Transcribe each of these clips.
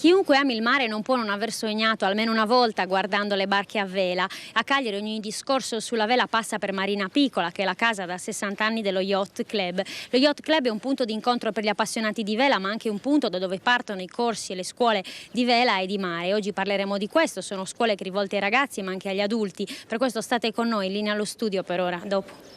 Chiunque ami il mare non può non aver sognato almeno una volta guardando le barche a vela. A Cagliari ogni discorso sulla vela passa per Marina Piccola, che è la casa da 60 anni dello Yacht Club. Lo Yacht Club è un punto di incontro per gli appassionati di vela, ma anche un punto da dove partono i corsi e le scuole di vela e di mare. Oggi parleremo di questo, sono scuole rivolte ai ragazzi ma anche agli adulti. Per questo state con noi, in linea allo studio per ora, dopo.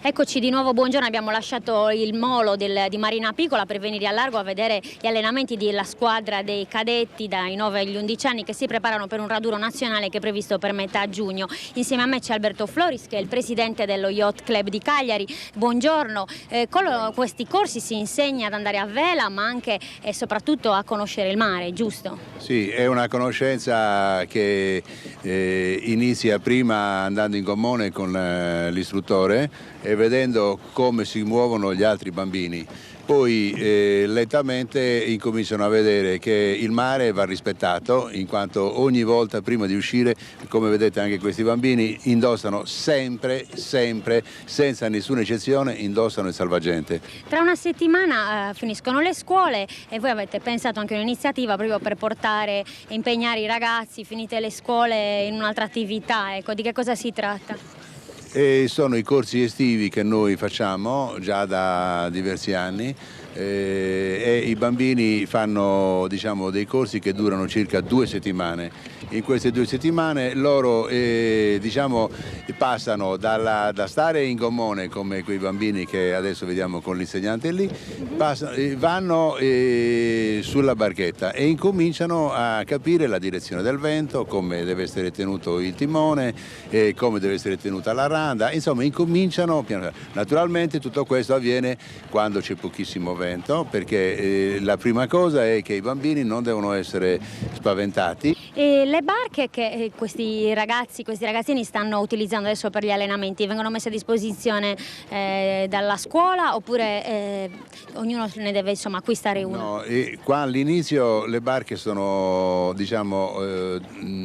Eccoci di nuovo, buongiorno, abbiamo lasciato il molo di Marina Piccola per venire a largo a vedere gli allenamenti della squadra dei cadetti dai 9 agli 11 anni che si preparano per un raduno nazionale che è previsto per metà giugno. Insieme a me c'è Alberto Floris, che è il presidente dello Yacht Club di Cagliari. Buongiorno, con questi corsi si insegna ad andare a vela ma anche e soprattutto a conoscere il mare, giusto? Sì, è una conoscenza che inizia prima andando in gommone con l'istruttore e vedendo come si muovono gli altri bambini. Poi lentamente incominciano a vedere che il mare va rispettato, in quanto ogni volta prima di uscire, come vedete anche questi bambini, indossano sempre, senza nessuna eccezione, indossano il salvagente. Tra una settimana finiscono le scuole e voi avete pensato anche a un'iniziativa proprio per portare e impegnare i ragazzi, finite le scuole, in un'altra attività. Ecco, di che cosa si tratta? E sono i corsi estivi che noi facciamo già da diversi anni e i bambini fanno, diciamo, dei corsi che durano circa 2 settimane. In queste 2 settimane loro diciamo, passano da stare in gommone come quei bambini che adesso vediamo con l'insegnante lì, vanno sulla barchetta e incominciano a capire la direzione del vento, come deve essere tenuto il timone, come deve essere tenuta la randa, insomma incominciano piano piano. Naturalmente tutto questo avviene quando c'è pochissimo vento, perché la prima cosa è che i bambini non devono essere spaventati. E le barche che questi ragazzini stanno utilizzando adesso per gli allenamenti vengono messe a disposizione dalla scuola oppure ognuno ne deve insomma acquistare una? No, qua all'inizio le barche sono, diciamo,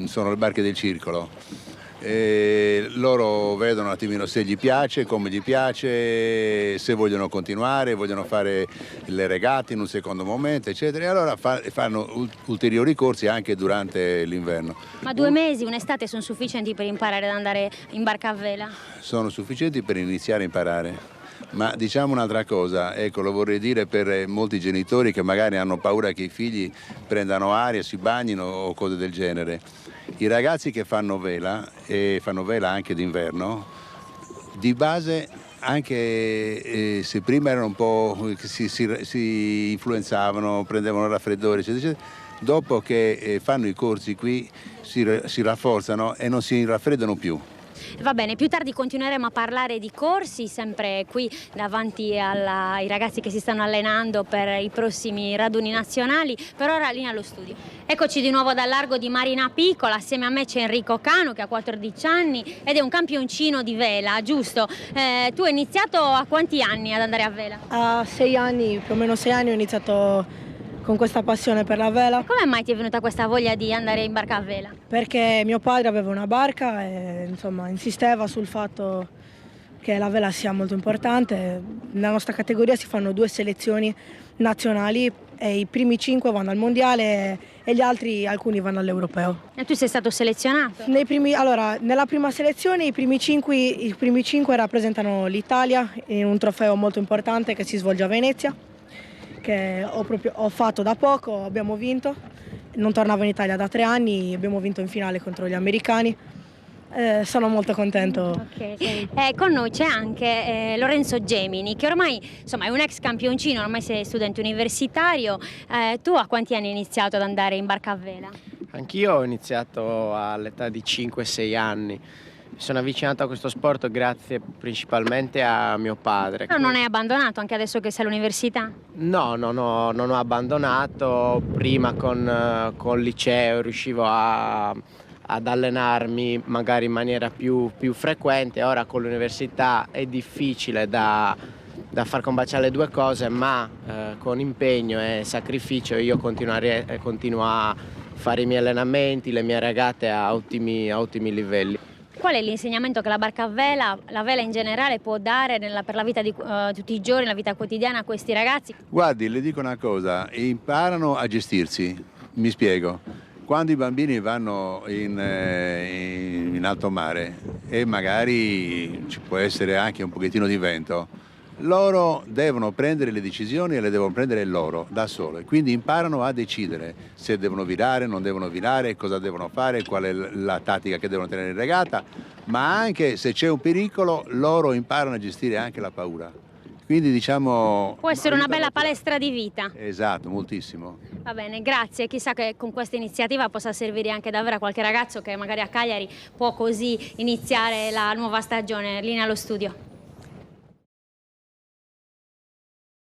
sono le barche del circolo. Loro vedono un attimino se gli piace, come gli piace, se vogliono continuare, vogliono fare le regate in un secondo momento, eccetera, e allora fanno ulteriori corsi anche durante l'inverno. Ma 2 mesi, un'estate sono sufficienti per imparare ad andare in barca a vela? Sono sufficienti per iniziare a imparare. Ma diciamo un'altra cosa, ecco, lo vorrei dire per molti genitori che magari hanno paura che i figli prendano aria, si bagnino o cose del genere. I ragazzi che fanno vela, e fanno vela anche d'inverno, di base, anche se prima erano un po', si influenzavano, prendevano raffreddore, eccetera, eccetera, dopo che fanno i corsi qui si rafforzano e non si raffreddano più. Va bene, più tardi continueremo a parlare di corsi, sempre qui davanti ai ragazzi che si stanno allenando per i prossimi raduni nazionali. Per ora linea allo studio. Eccoci di nuovo dal largo di Marina Piccola, assieme a me c'è Enrico Cano che ha 14 anni ed è un campioncino di vela, giusto? Tu hai iniziato a quanti anni ad andare a vela? A 6 anni, più o meno 6 anni ho iniziato con questa passione per la vela. Come mai ti è venuta questa voglia di andare in barca a vela? Perché mio padre aveva una barca e insomma insisteva sul fatto che la vela sia molto importante. Nella nostra categoria si fanno 2 selezioni nazionali e i primi 5 vanno al mondiale e gli altri, alcuni vanno all'europeo. E tu sei stato selezionato? Nella prima selezione i primi 5 rappresentano l'Italia in un trofeo molto importante che si svolge a Venezia, che ho fatto da poco, abbiamo vinto, non tornavo in Italia da 3 anni, abbiamo vinto in finale contro gli americani, sono molto contento. Okay. Con noi c'è anche Lorenzo Gemini, che ormai insomma, è un ex campioncino, ormai sei studente universitario. Tu a quanti anni hai iniziato ad andare in barca a vela? Anch'io ho iniziato all'età di 5-6 anni. Mi sono avvicinato a questo sport grazie principalmente a mio padre. Però non hai abbandonato anche adesso che sei all'università? No, non ho abbandonato. Prima con il liceo riuscivo ad allenarmi magari in maniera più frequente. Ora con l'università è difficile da far combaciare le 2 cose, ma con impegno e sacrificio io continuo a fare i miei allenamenti, le mie regate a ottimi livelli. Qual è l'insegnamento che la barca a vela, la vela in generale, può dare per la vita di tutti i giorni, la vita quotidiana a questi ragazzi? Guardi, le dico una cosa, imparano a gestirsi, mi spiego. Quando i bambini vanno in alto mare e magari ci può essere anche un pochettino di vento, loro devono prendere le decisioni e le devono prendere loro, da sole. Quindi imparano a decidere se devono virare, non devono virare, cosa devono fare, qual è la tattica che devono tenere in regata, ma anche se c'è un pericolo, loro imparano a gestire anche la paura. Quindi diciamo... Può essere una bella palestra di vita. Esatto, moltissimo. Va bene, grazie. Chissà che con questa iniziativa possa servire anche davvero a qualche ragazzo che magari a Cagliari può così iniziare la nuova stagione. Linea allo studio.